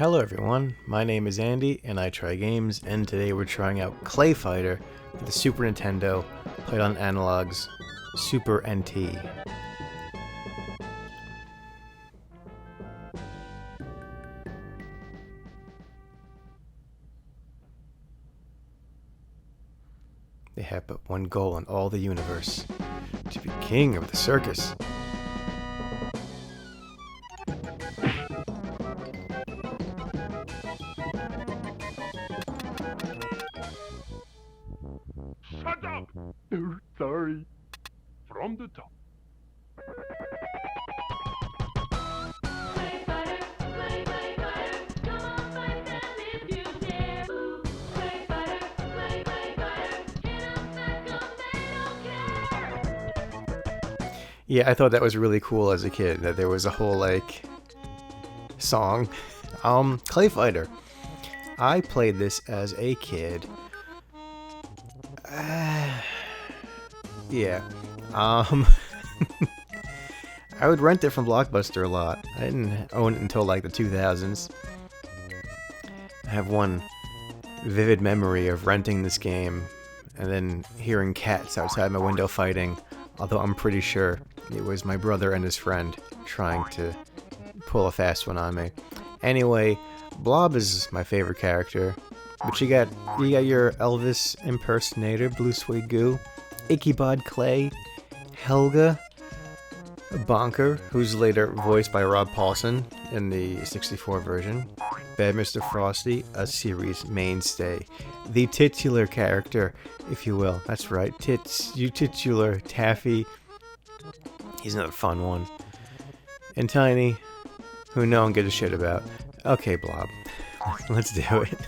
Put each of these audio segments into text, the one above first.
Hello everyone, my name is Andy and I try games, and today we're trying out ClayFighter for the Super Nintendo, played on Analog's Super NT. They have but one goal in all the universe, to be king of the circus. Shut up! Sorry. From the top. ClayFighter, ClayFighter, come on fight them if you dare. ClayFighter, ClayFighter, hit 'em, smack 'em, they don't care. Yeah, I thought that was really cool as a kid, that there was a whole, song. ClayFighter. I played this as a kid. Yeah. I would rent it from Blockbuster a lot. I didn't own it until like the 2000s. I have one vivid memory of renting this game and then hearing cats outside my window fighting, although I'm pretty sure it was my brother and his friend trying to pull a fast one on me. Anyway, Blob is my favorite character, but you got your Elvis impersonator, Blue Suede Goo, Ichabod Clay, Helga, Bonker, who's later voiced by Rob Paulsen in the 64 version, Bad Mr. Frosty, a series mainstay, the titular character, if you will. That's right, titular Taffy. He's another fun one. And Tiny, who no one gives a shit about. Okay, Blob, let's do it.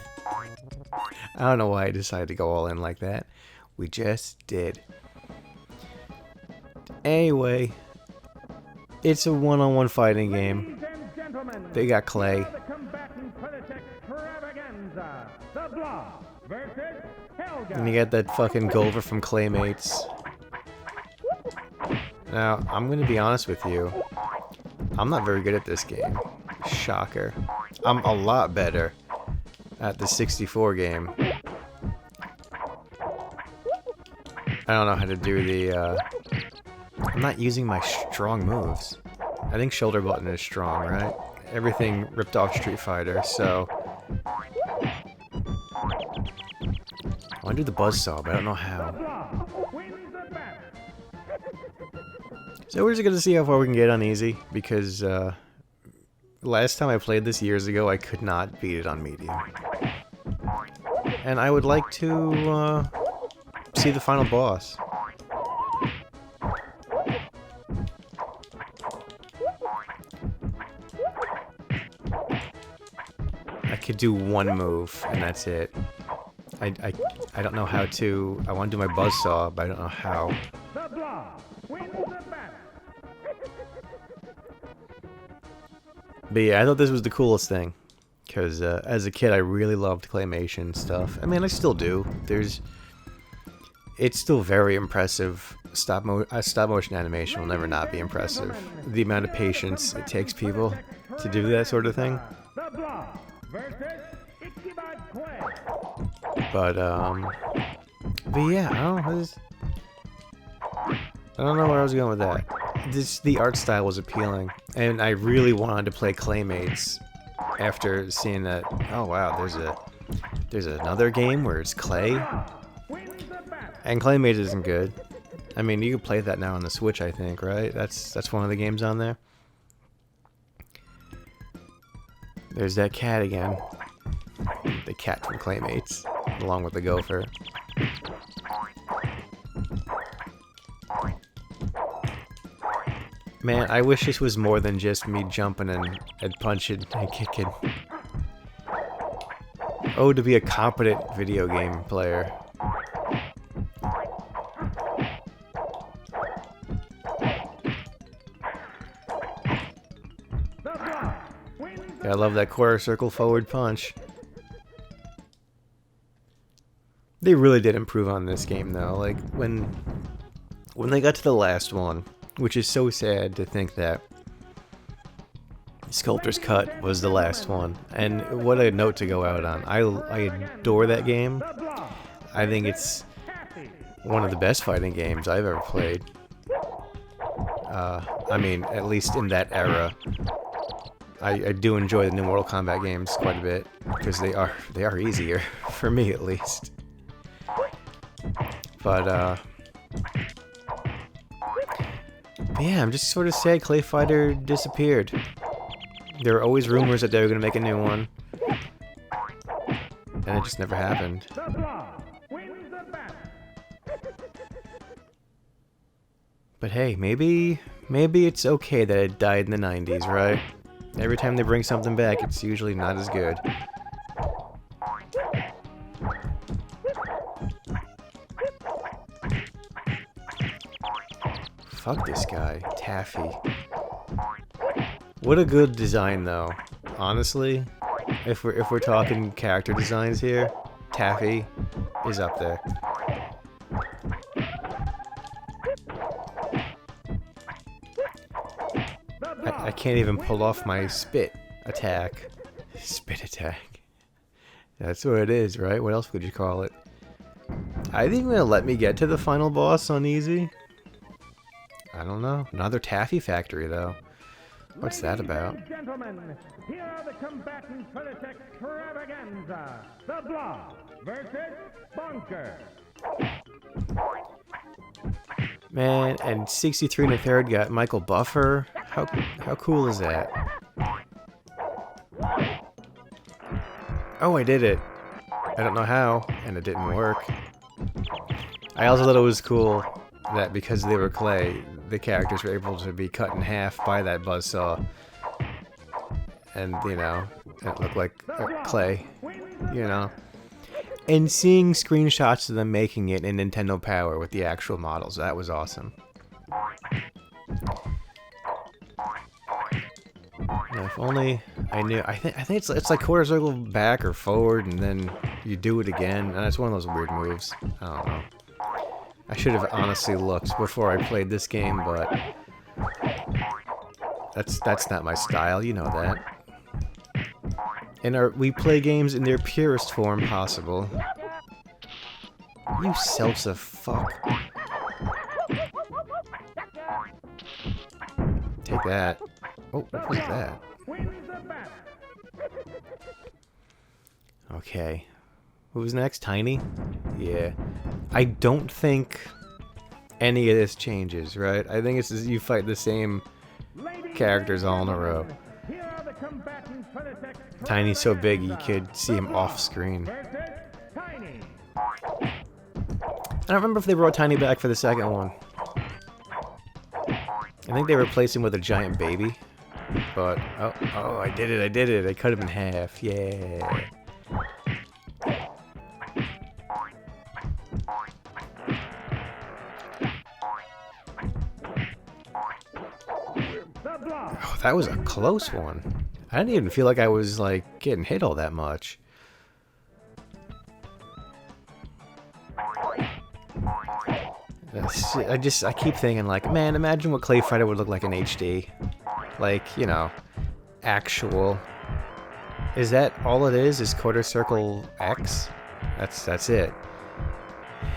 I don't know why I decided to go all in like that. We just did. Anyway, it's a one-on-one fighting game. They got Clay. And you got that fucking Gulliver from Claymates. Now, I'm gonna be honest with you. I'm not very good at this game. Shocker. I'm a lot better at the 64 game. I don't know how to do the, I'm not using my strong moves. I think shoulder button is strong, right? Everything ripped off Street Fighter, so... I want to do the buzzsaw, but I don't know how. So we're just gonna see how far we can get on easy, because, last time I played this years ago, I could not beat it on medium. And I would like to, see the final boss. I could do one move, and that's it. I don't know how to... I want to do my buzzsaw, but I don't know how. But yeah, I thought this was the coolest thing. Because as a kid, I really loved claymation stuff. I mean, I still do. It's still very impressive. Stop motion animation will never not be impressive. The amount of patience it takes people to do that sort of thing. But yeah, I don't know where I was going with that. The art style was appealing, and I really wanted to play Claymates after seeing that. Oh wow, there's another game where it's Clay, and Claymates isn't good. I mean, you can play that now on the Switch, I think, right? That's one of the games on there. There's that cat again. The cat from Claymates, along with the gopher. Man, I wish this was more than just me jumping and punching and kicking. Oh, to be a competent video game player. I love that quarter circle forward punch. They really did improve on this game, though. Like, when they got to the last one, which is so sad to think that Sculptor's Cut was the last one, and what a note to go out on. I adore that game. I think it's one of the best fighting games I've ever played. I mean, at least in that era. I do enjoy the new Mortal Kombat games quite a bit because they are easier for me at least. But yeah, I'm just sort of sad ClayFighter disappeared. There were always rumors that they were gonna make a new one, and it just never happened. But hey, maybe it's okay that it died in the 90s, right? Every time they bring something back, it's usually not as good. Fuck this guy, Taffy. What a good design, though. Honestly, if we're talking character designs here, Taffy is up there. I can't even pull off my spit attack. Spit attack. That's what it is, right? What else would you call it? Are they even gonna let me get to the final boss on easy? I don't know. Another Taffy factory, though. What's that about? Ladies and gentlemen, here are the combatants for this extravaganza. The Blob versus Bunker. Man, and 63 and a third got Michael Buffer. How cool is that? Oh, I did it. I don't know how, and it didn't work. I also thought it was cool that because they were clay, the characters were able to be cut in half by that buzzsaw. And, you know, it looked like clay, you know. And seeing screenshots of them making it in Nintendo Power with the actual models, that was awesome. Now, if only I knew. I think it's like quarter circle back or forward, and then you do it again. And it's one of those weird moves. I don't know. I should have honestly looked before I played this game, but that's not my style. You know that. And we play games in their purest form possible. You seltzer fuck. Take that. Oh, what was that? Okay. Who's next? Tiny? Yeah. I don't think any of this changes, right? I think it's just you fight the same characters all in a row. Tiny's so big you could see him off screen. I don't remember if they brought Tiny back for the second one. I think they replaced him with a giant baby. But, oh, I did it. I cut him in half. Yeah. Oh, that was a close one. I didn't even feel like I was, like, getting hit all that much. I keep thinking, like, man, imagine what ClayFighter would look like in HD. Like, you know, actual. Is that all it is? Is quarter circle X? That's it.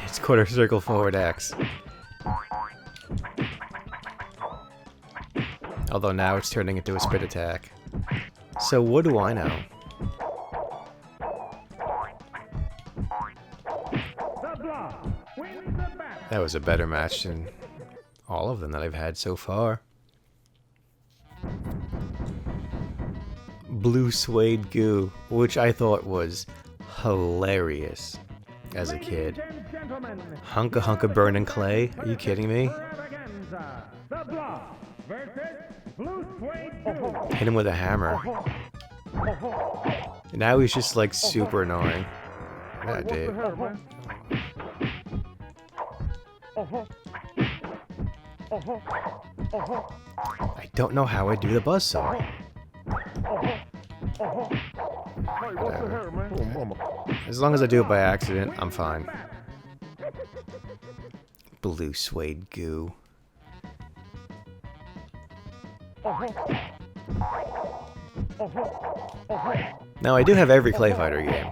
It's quarter circle forward X. Although now it's turning into a spit attack. So what do I know? That was a better match than all of them that I've had so far. Blue suede goo, which I thought was hilarious as a kid. Hunka hunka burning clay? Are you kidding me? Hit him with a hammer. And now he's just like super annoying. Yeah, dude. I don't know how I do the buzzsaw. Whatever. As long as I do it by accident, I'm fine. Blue suede goo. Now I do have every ClayFighter game.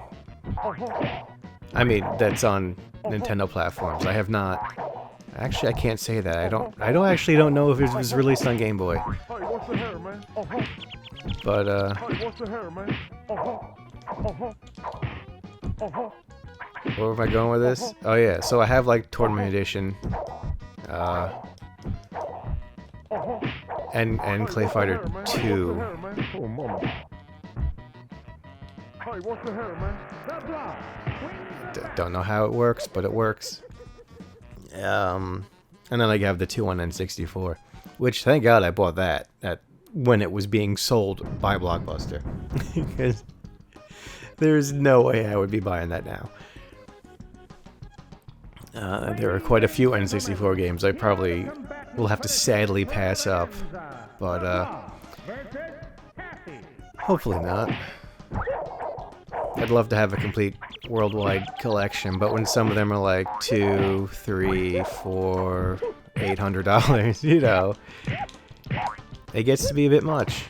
I mean, that's on Nintendo platforms. I have not. Actually, I can't say that. I don't actually know if it was released on Game Boy. Hey, what's the hair, man? But Hey, what's the hair, man? where am I going with this? Oh yeah, so I have like Tournament Edition, and ClayFighter 2. Oh, mama. Hey, what's the hair, man? The block wins the battle. Don't know how it works, but it works. And then I have the 2 on N64, which thank God I bought that when it was being sold by Blockbuster, because there's no way I would be buying that now. There are quite a few N64 games I probably will have to sadly pass up, but hopefully not. I'd love to have a complete worldwide collection, but when some of them are like $200, $300, $400, $800, you know, it gets to be a bit much.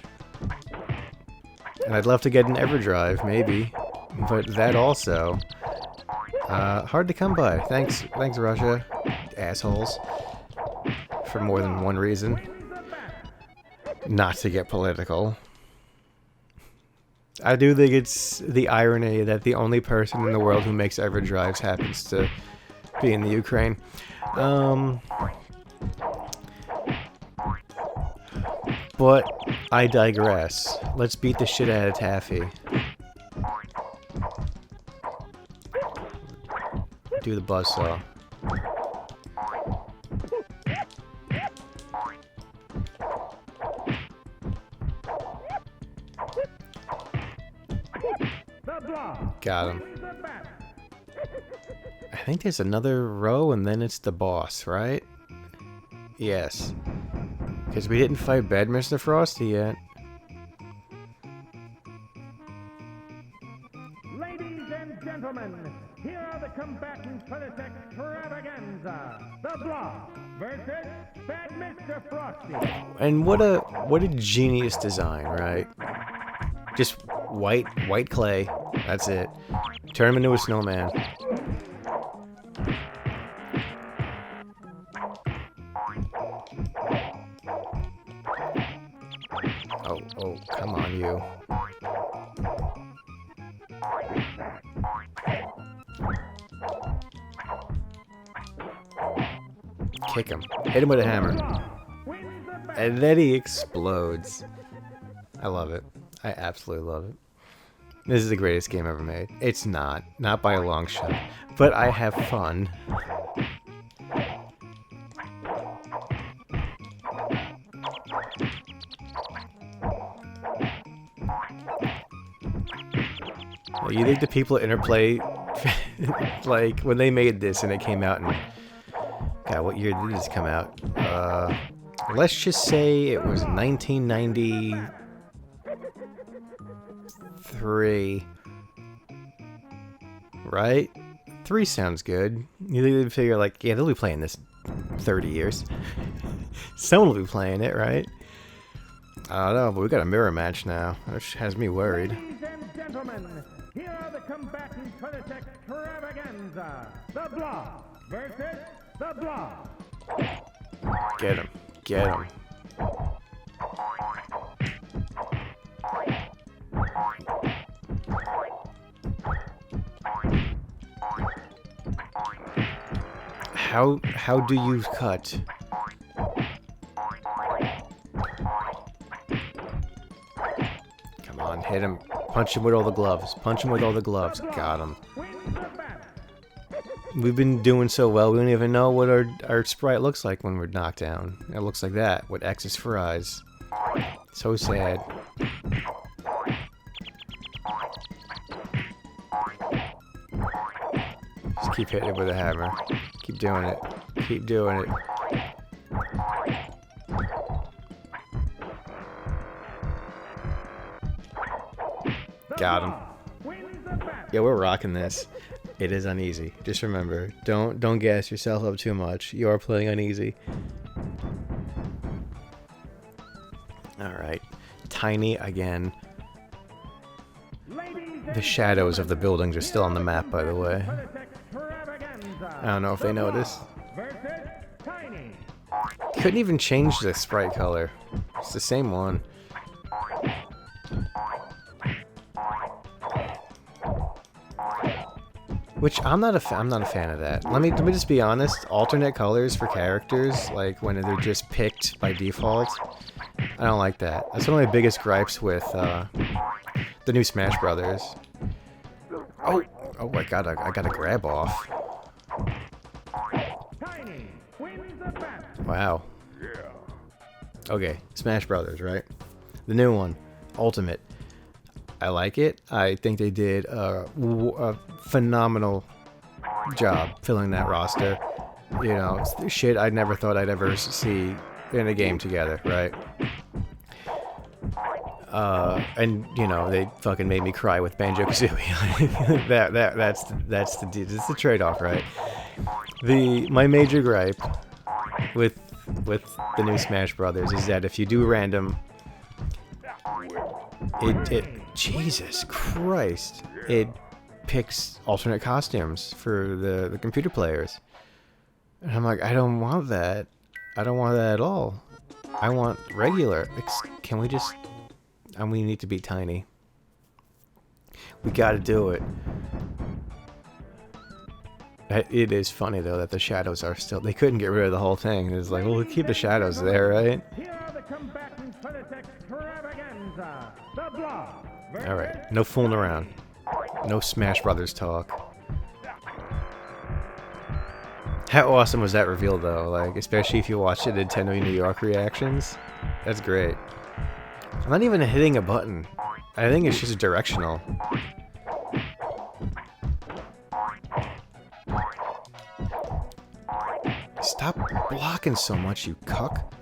And I'd love to get an EverDrive, maybe, but that also hard to come by. Thanks Russia, assholes, for more than one reason. Not to get political. I do think it's the irony that the only person in the world who makes EverDrives happens to be in the Ukraine. But I digress. Let's beat the shit out of Taffy. Do the buzzsaw. Got him. I think there's another row and then it's the boss, right? Yes. Because we didn't fight Bedminster Frosty yet. Ladies and gentlemen, here are the combatants for this extravaganza. The Blob versus Bad Mr. Frosty. And what a genius design, right? Just white clay. That's it. Turn him into a snowman. Oh, come on, you. Kick him. Hit him with a hammer. And then he explodes. I love it. I absolutely love it. This is the greatest game ever made. It's not. Not by a long shot. But I have fun. You think the people at Interplay, like, when they made this and it came out in... God, what year did this come out? Let's just say it was 1993. Right? 3 sounds good. You think they'd figure, like, yeah, they'll be playing this 30 years. Someone will be playing it, right? I don't know, but we got a mirror match now, which has me worried. Ladies and gentlemen, here are the combatants for this extravaganza. The Blob versus the Blob. Get him. Get him. How do you cut? Come on, hit him. Punch him with all the gloves. Punch him with all the gloves. Got him. We've been doing so well, we don't even know what our sprite looks like when we're knocked down. It looks like that, with X's for eyes. So sad. Just keep hitting it with a hammer. Keep doing it. Keep doing it. Got him. Yeah, we're rocking this. It is uneasy. Just remember, don't gas yourself up too much. You are playing uneasy. All right, Tiny again. The shadows of the buildings are still on the map, by the way. I don't know if they noticed. Versus Tiny. Couldn't even change the sprite color. It's the same one. Which I'm not a fan of that. Let me just be honest. Alternate colors for characters, like when they're just picked by default, I don't like that. That's one of my biggest gripes with the new Smash Brothers. Oh I gotta grab off. Tiny wins the battle. Wow. Okay, Smash Brothers, right? The new one, Ultimate. I like it. I think they did a phenomenal job filling that roster. You know, shit I never thought I'd ever see in a game together, right? And you know, they fucking made me cry with Banjo-Kazooie. that's the trade-off, right? My major gripe with the new Smash Brothers is that if you do random, it Jesus Christ, it picks alternate costumes for the computer players. And I'm like, I don't want that. I don't want that at all. I want regular. Can we just... And we need to be Tiny. We gotta do it. It is funny, though, that the shadows are still... They couldn't get rid of the whole thing. It's like, well, we'll keep the shadows there, right? Here are the combatants for this extravaganza. The Blob. Alright, no fooling around. No Smash Brothers talk. How awesome was that reveal, though? Like, especially if you watch the Nintendo New York reactions. That's great. I'm not even hitting a button. I think it's just directional. Stop blocking so much, you cuck.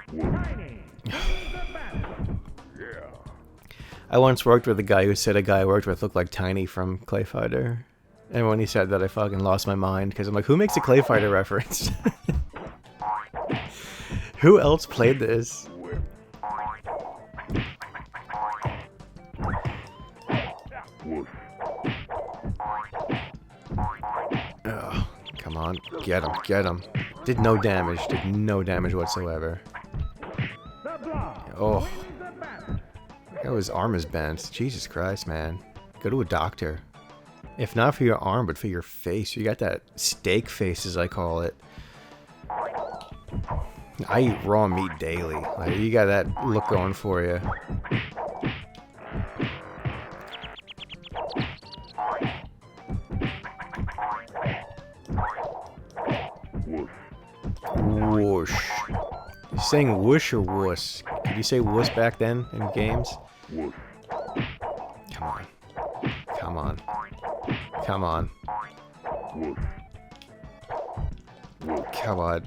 Tiny wins the battle. I once worked with a guy who said a guy I worked with looked like Tiny from ClayFighter. And when he said that, I fucking lost my mind, because I'm like, who makes a ClayFighter reference? Who else played this? Ugh, come on, get him, get him. Did no damage whatsoever. The Blob Oh, wins the battle. that his arm is bent. Jesus Christ, man. Go to a doctor. If not for your arm, but for your face. You got that steak face, as I call it. I eat raw meat daily. Like, you got that look going for you. Whoosh. You saying whoosh or wuss? Could you say wuss back then in games? Come on. Come on. Come on. Come on.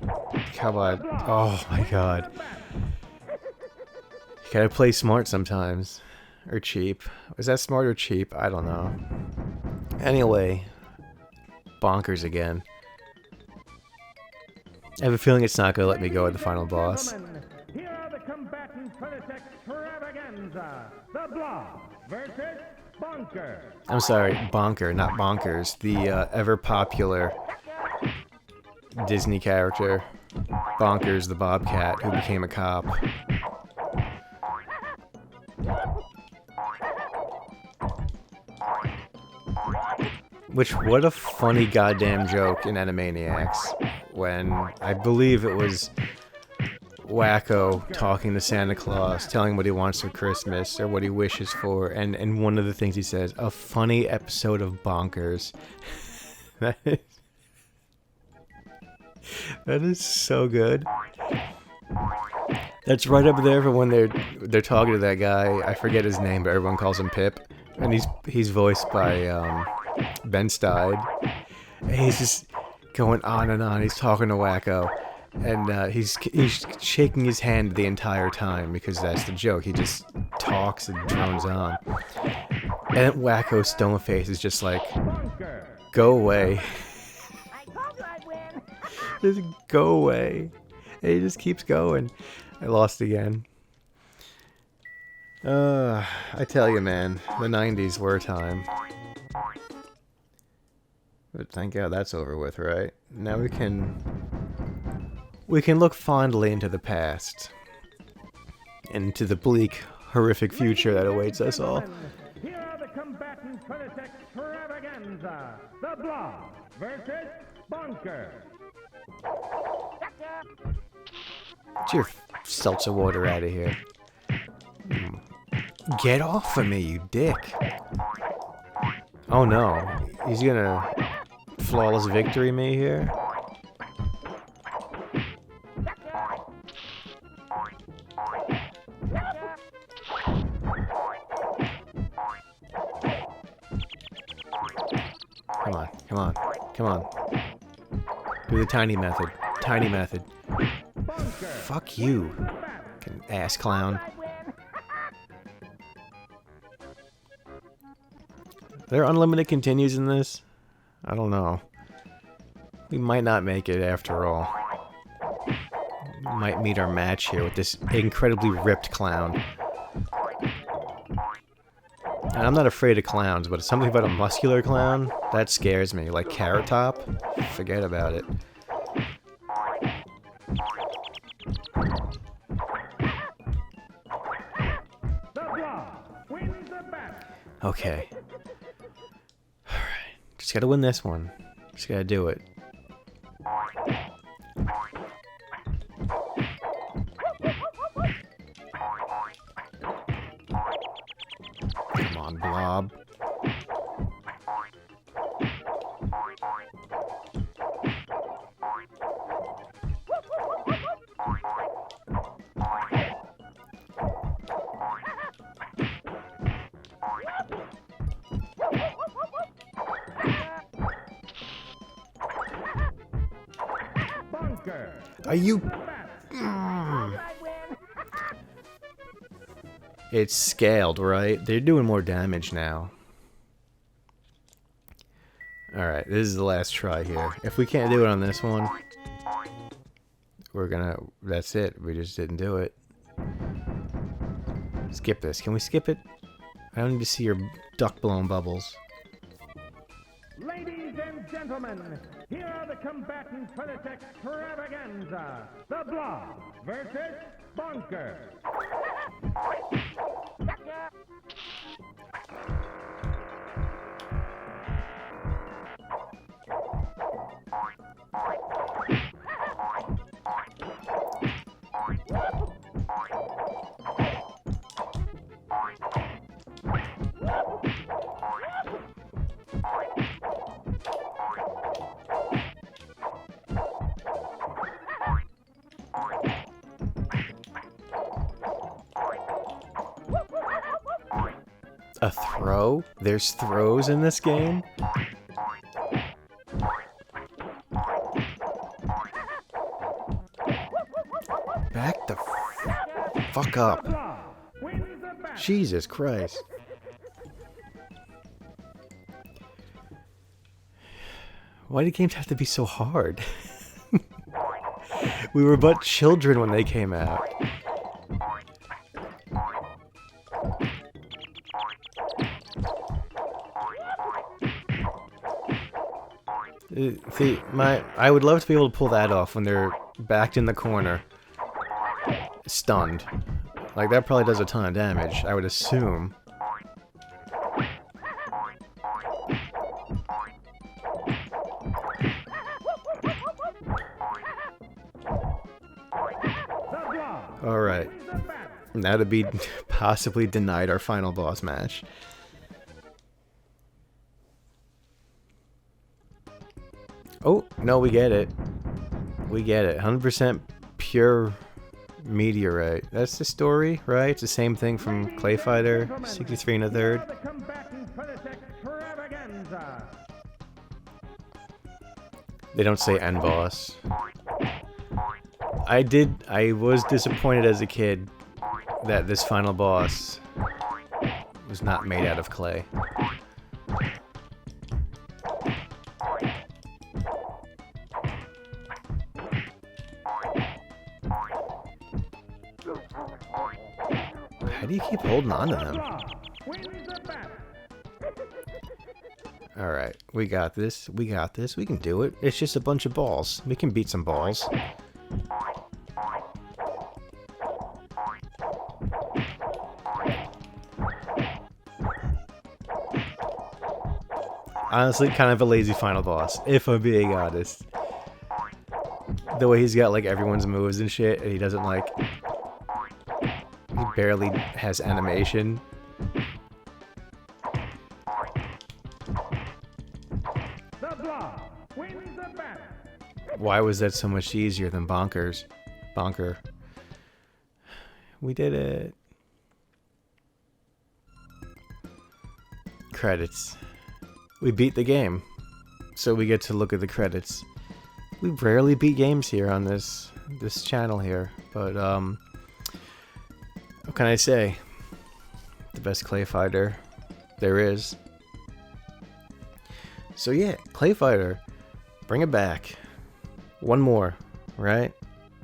Come on. Oh my god. You gotta play smart sometimes. Or cheap. Was that smart or cheap? I don't know. Anyway. Bonkers again. I have a feeling it's not gonna let me go at the final boss. Gentlemen, here are the combatants for this extravaganza. The Blob versus Bonker. I'm sorry, Bonker, not Bonkers. The ever popular Disney character. Bonkers the Bobcat who became a cop. Which, what a funny goddamn joke in Animaniacs. When, I believe it was Wacko talking to Santa Claus, telling what he wants for Christmas, or what he wishes for, and one of the things he says, a funny episode of Bonkers. That is so good. That's right up there for when they're talking to that guy. I forget his name, but everyone calls him Pip, and he's voiced by Ben Stein. And he's just going on and on. He's talking to Wacko, and he's shaking his hand the entire time because that's the joke. He just talks and drones on. And Wacko's stone face is just like, Bonker. go away. I told you I'd win. Just go away. And he just keeps going. I lost again. I tell you, man, the 90s were a time. But thank God that's over with, right? Now we can look fondly into the past. Into the bleak, horrific future that awaits us all. Here are the combatants for this extravaganza. The Blob versus Bunker. Get your seltzer water out of here. Get off of me, you dick. Oh no. He's gonna flawless victory me here. Come on, come on, come on. Do the tiny method. Tiny method. Fuck you, fucking ass clown. Are there unlimited continues in this? I don't know. We might not make it after all. We might meet our match here with this incredibly ripped clown. And I'm not afraid of clowns, but something about a muscular clown, that scares me. Like Carrot Top? Forget about it. Okay. Alright. Just gotta win this one. Just gotta do it. Come on, Blob. Are you... It's scaled, right? They're doing more damage now. Alright, this is the last try here. If we can't do it on this one, we're gonna... That's it. We just didn't do it. Skip this. Can we skip it? I don't need to see your duck-blown bubbles. Ladies and gentlemen, here are the combatants for this extravaganza. The Blob versus Bunker. A throw? There's throws in this game? Back the fuck up. Jesus Christ. Why do games have to be so hard? We were but children when they came out. See, I would love to be able to pull that off when they're backed in the corner, stunned. Like, that probably does a ton of damage, I would assume. Alright. Now to be possibly denied our final boss match. Oh, no, we get it. We get it. 100% pure meteorite. That's the story, right? It's the same thing from ClayFighter, 63 and a third. They don't say end boss. I was disappointed as a kid that this final boss was not made out of clay. How do you keep holding on to The them? Blob wins the battle. Alright, we got this. We got this. We can do it. It's just a bunch of balls. We can beat some balls. Honestly, kind of a lazy final boss, if I'm being honest. The way he's got like everyone's moves and shit, and he doesn't like... He barely has animation. The Blob wins the battle. Why was that so much easier than Bonker? We did it. Credits. We beat the game. So we get to look at the credits. We rarely beat games here on this channel here, but what can I say? The best ClayFighter there is. So yeah, ClayFighter. Bring it back. One more, right?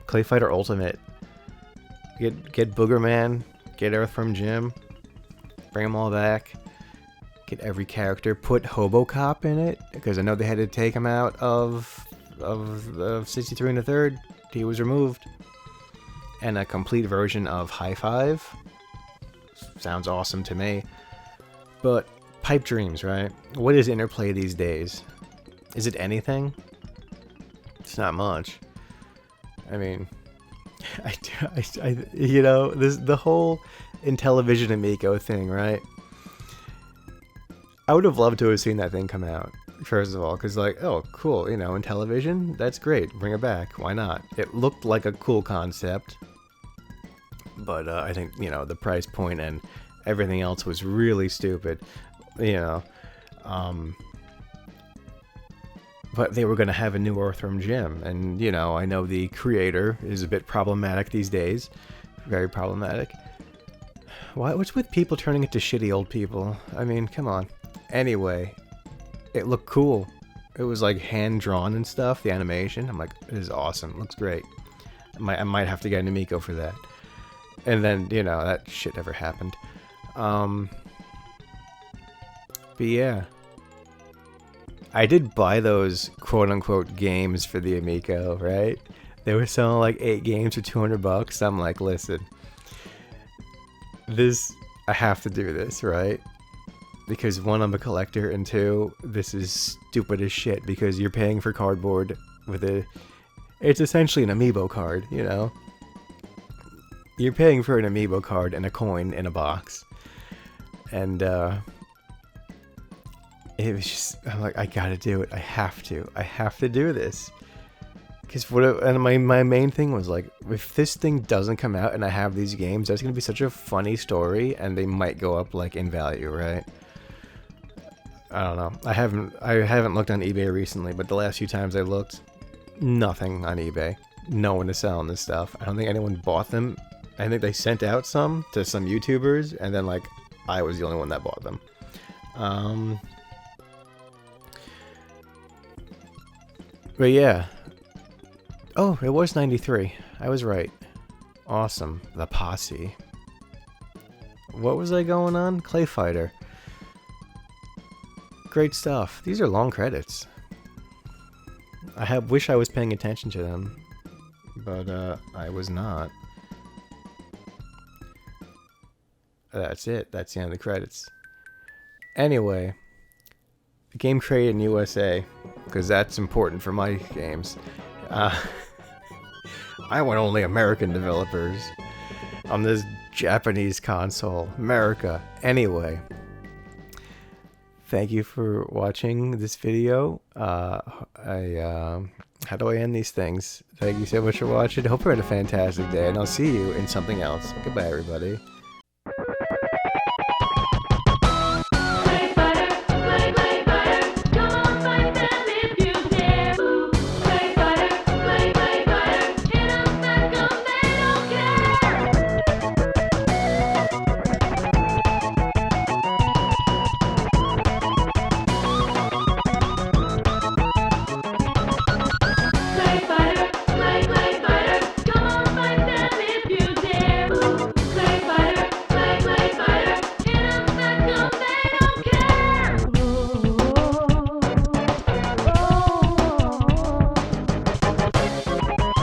ClayFighter Ultimate. Get Boogerman, get Earthworm Jim, bring them all back. Get every character. Put HoboCop in it, because I know they had to take him out of 63 1/3. He was removed. And a complete version of High Five. Sounds awesome to me. But pipe dreams, right? What is Interplay these days? Is it anything? It's not much. I mean, you know, the whole Intellivision Amico thing, right? I would have loved to have seen that thing come out, first of all, because like, oh, cool, you know, Intellivision, that's great, bring it back, why not? It looked like a cool concept, but I think, you know, the price point and everything else was really stupid, you know. But they were going to have a new Earthworm Jim, and, you know, I know the creator is a bit problematic these days, very problematic. What's with people turning into shitty old people? I mean, come on. Anyway, it looked cool. It was like hand-drawn and stuff, the animation. I'm like, this is awesome, looks great. I might have to get an Amico for that. And then, you know, that shit never happened. But yeah. I did buy those quote-unquote games for the Amico, right? They were selling like 8 games for $200. I'm like, listen. I have to do this, right? Because 1, I'm a collector, and 2, this is stupid as shit because you're paying for cardboard with it's essentially an Amiibo card, you know? You're paying for an Amiibo card and a coin in a box. And, it was just, I'm like, I gotta do it. I have to do this. Because my main thing was like, if this thing doesn't come out and I have these games, that's gonna be such a funny story, and they might go up like in value, right? I don't know. I haven't looked on eBay recently, but the last few times I looked, nothing on eBay. No one is selling this stuff. I don't think anyone bought them. I think they sent out some to some YouTubers, and then like I was the only one that bought them. But yeah. Oh, it was 93. I was right. Awesome. The Posse. What was I going on? ClayFighter. Great stuff. These are long credits. Wish I was paying attention to them, but I was not. That's it. That's the end of the credits. Anyway, the game created in USA, because that's important for my games. I want only American developers on this Japanese console. America. Anyway. Thank you for watching this video. How do I end these things? Thank you so much for watching. Hope you had a fantastic day, and I'll see you in something else. Goodbye, everybody.